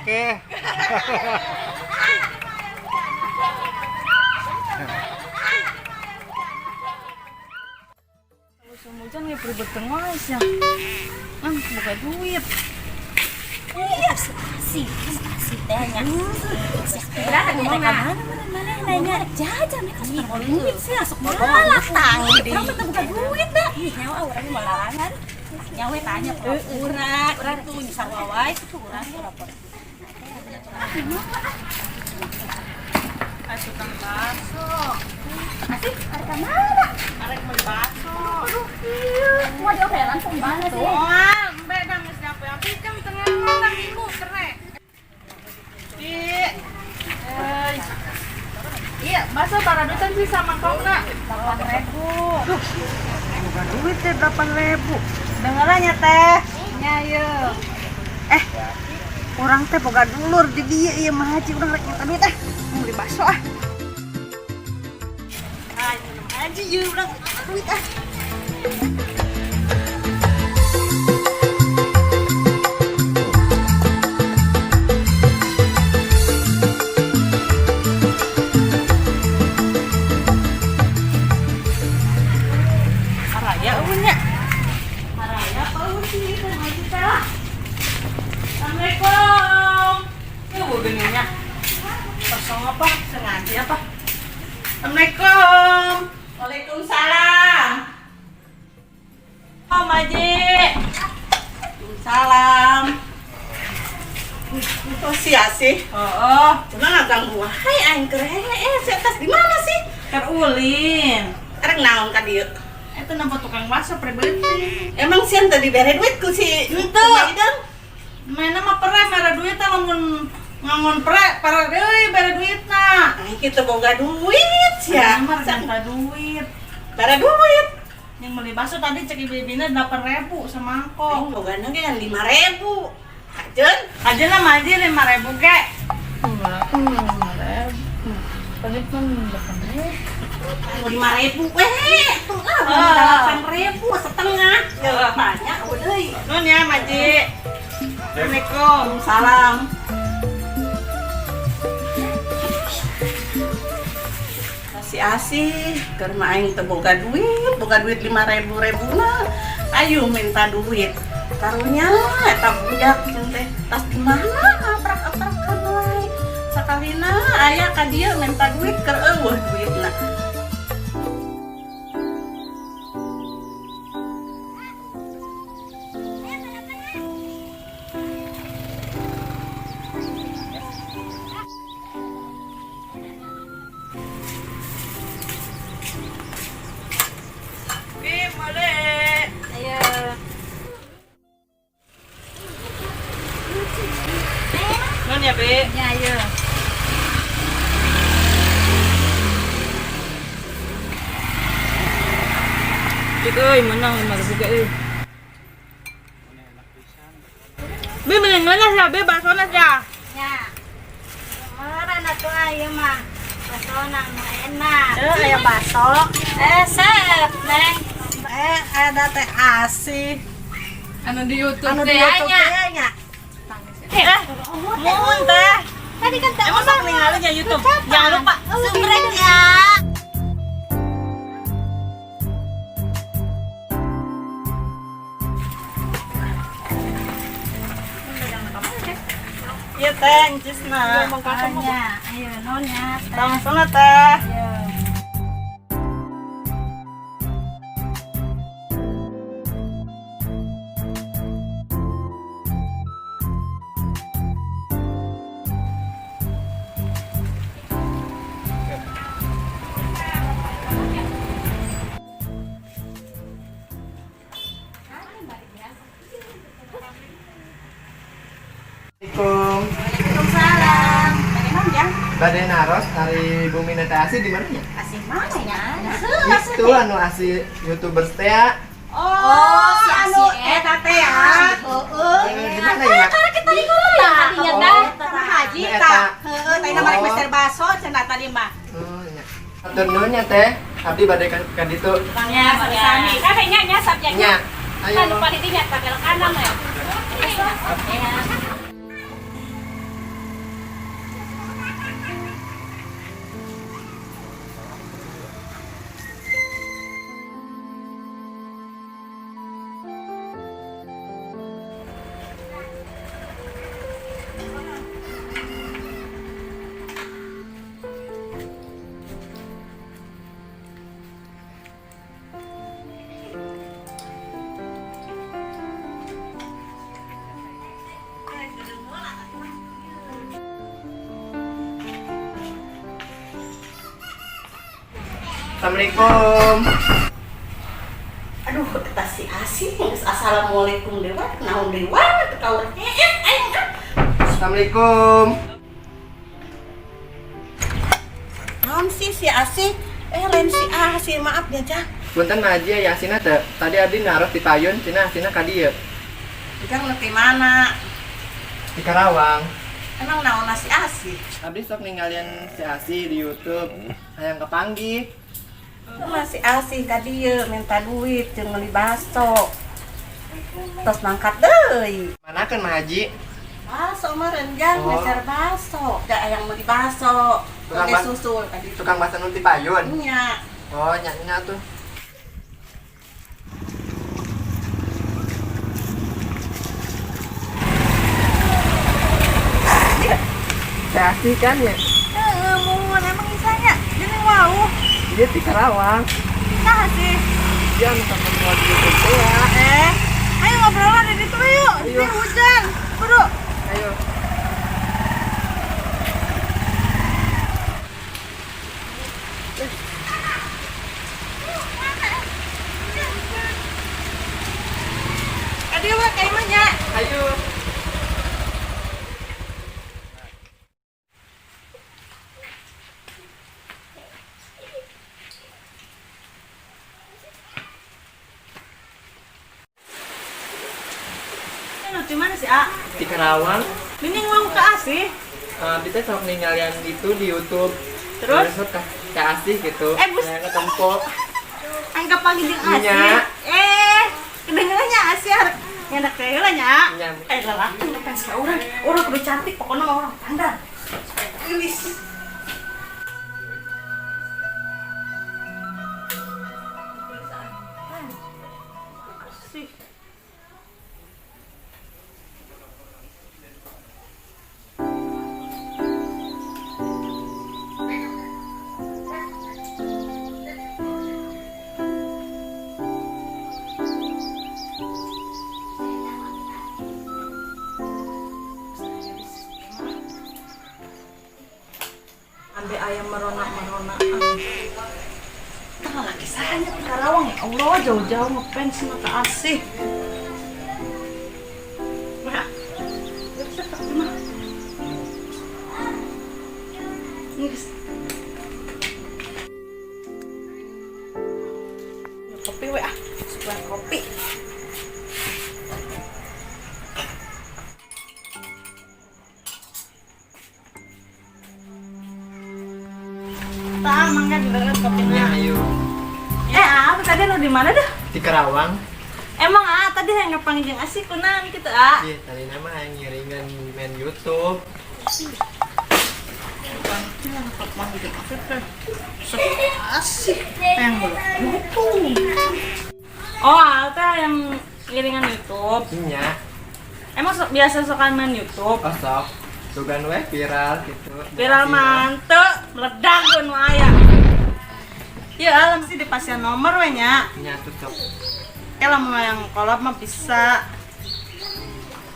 Oke. Musim hujan nggak perlu bertengah ya. Buka duit. Iya, si tehnya. Mana nanya jajan mereka suka duit sih, asuk malah tangi deh. Kamu buka duit dah. Nyawa orang melarangan. Nyawa tanya urang itu nyisar wawai itu urang lapor. Tukang bakso. Asik, ada mana? Arek beli bakso. Mau dioperan pembana sih. Wah, mbak dah nggak siapa yang pikir tengah orang ibu keren. Iya, bakso paradutan sih sama kau nak 8.000. Bukan duit deh 8.000. Dengarannya teh. Nyayo. Orang teh boga dulur di dia ieu mah haji urang rek minta duit mau beli bakso Haji yuk urang duit Haraya eueun nya. Haraya paun sih teh haji teh lah. Assalamualaikum. Ibu beningnya. Kosong apa? Sengaja apa? Assalamualaikum. Waalaikumsalam. Oh, Maji. Waalaikumsalam. Itu sih. Oh, Cuma nggak ganggu. Hai, aing kereh. Saya tas di mana sih? terulin. Karek naon ka dieu? Itu nampak tukang bakso prebeuti. Emang sih tadi bere duitku sih. Itu. Mana mah pere mere duit teh lamun ngangon pere deui bare duitna. Aing kita boga duit ya. Mah minta duit. Bara duit. Yang beli bakso tadi cek ibu-ibunya 8.000 semangkok. Aing boga nang kan 5.000. Ajeun. Aja lah Maji 5.000 kek. 5.000. Tadi pun 8.000. 5.000 weh. Tuh lah 8.000 setengah. Ya banyak deui. Nun ya Maji. Assalamualaikum. Salam. Asih keur mah aing teu boga duit 5.000 na. Ayo minta duit. Karunya eta budak teh tas di mana aprak-aprakan wae. Sakalina aya ka dieu minta duit keur eueuh duitna. Boleh. Ayo. Nun ya, Be. Ya, ayo. Cik euy menang 5.000 ge euy. Be mending ngeunah ya, Be baksona ya. Ya. Meureun atuh ayeuna mah. Basona mah enak. Aya baso. Sep, Neng. Ada teh asih. Anu di YouTube Anu di YouTube teh nya. Mun teh. Tadi kan tak Emang sok ningalinya YouTube. Jangan lupa subscribe ya. Ieu teh encisna. Makanya, ayo nonnya. Langsung teh. Ayo. Badai naros dari Bumi Netasi di mana ya? Asih mana ya? Itu anu asli YouTuber teh ya. Oh, si anu tante ya. Di mana ya? Karena kita di kota tadinya Oh, dah. Tanah Haji Eta. tak. Heeh, tadi nama Oh. Mister Baso cenah tadi mah. Oh, nya. Atur nuhun nya teh. Abdi badai ka ditu. Ya, sami. Kakeknya nya subjeknya. Nya. Ayo. Kan lupa didinya tak belok kanan ya. Assalamualaikum. Aduh, eta si Asih geus assalamualaikum deui naon deui wae teu kaurang aing kan. Assalamualaikum. Naon sih si Asih? Lain si Asih, maaf ya, Cah. Punten Mah Haji ya Asina teh. Tadi abdi naros di payun, cenah Asina ka dieu. Jang nepi mana? Di Karawang. Emang naon si Asih? Abdi sok ninggalin si Asi di YouTube. Hayang kepanggih. Masih Asih ka dieu minta duit jeung meuli baso. Tos mangkat deui. Manakeun Mah Haji? Baso mah renjang Oh. meser baso. Da aya meuli baso. Tukang Oke bas- susul tadi Tukang bahasa nu di payun. nya. Oh, nya tuh. Si Asi kan ya? Mohon emang isanya. Jadi wow. Dia di Karawang. Nah sih. Dia anu sama semua di YouTube teh ya. Ayo ngobrolan di situ yuk. Ayo. Ini hujan. Buru. Ayo. Adio mah kayak mana? Ayo. Lu di mana sih, A? Di Karawang. Mending mau ke Asih. Kita sok ninggalin itu di YouTube. Terus? ke Asih gitu. Bus. Saya ketempo. Anggap pagi jeung Asih. Nya. Kedengerannya Asih harus nyendak teh lah nya. Nya. Lelaki ngefans ka urang. Urang kudu cantik pokoknya mah urang tanda. Gelis. Asih. Ambil ayam merona-merona. Tengah lagi sahanya di Karawang ya Allah, jauh-jauh ngefans sama Kak Asih. Wah, bisa tak mah. Ini guys. Ya, kopi weh sebuah kopi. Tak, mangga dulu kopinya. Ya, ayo. Apa tadi lu di mana dah? Di Karawang. Emang tadi yang ngepanggil Asih kunan gitu Iya, tadi nama yang ngiringan main YouTube. Asih yang belum. Oh, Alta yang ngiringan YouTube. Iya. Emang biasa suka main YouTube? Kosok. Tugan weh viral gitu. Viral mantep, meledak gun aya. Ya alam sih di pasien nomor we nya. Nya tuh sok. Lamun yang kolab mah bisa.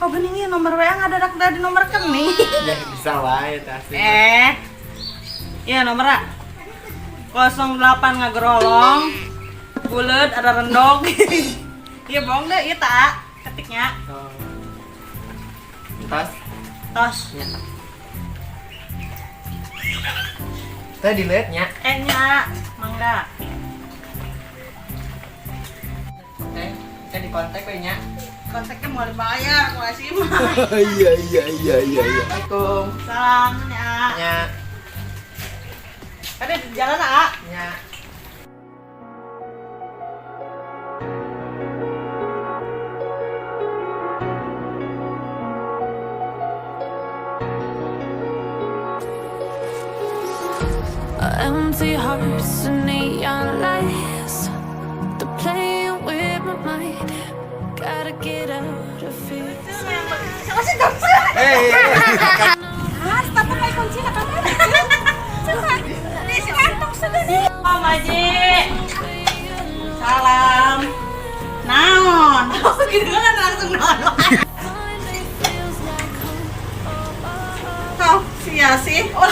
Oh geuning nomor WA ngadadak di nomor kene. Ya bisa wae teh asli. Iya nomor 08 ngagerolong. Bulet ada rendog. Iya bohong deh, iya tak ketiknya. Oh. Pas. Tos. Ya. Teh dilihatnya. Nya, mangga. Teh, bisa dikontak we nya. Kontaknya mau dibayar, aku kasih mah. Iya. Assalamualaikum. Salam nya. Nya. Ada di jalan ah. Nya. Empty hearts and neon lights. They're playing with my mind. Gotta get out of here. Ah, tapi kayak kunci nak kamar. Coba. Di si kantong sudah nih. Oh, Maji. Salam. Naon? Gitu kan langsung naon. Kau sia sih. Oh,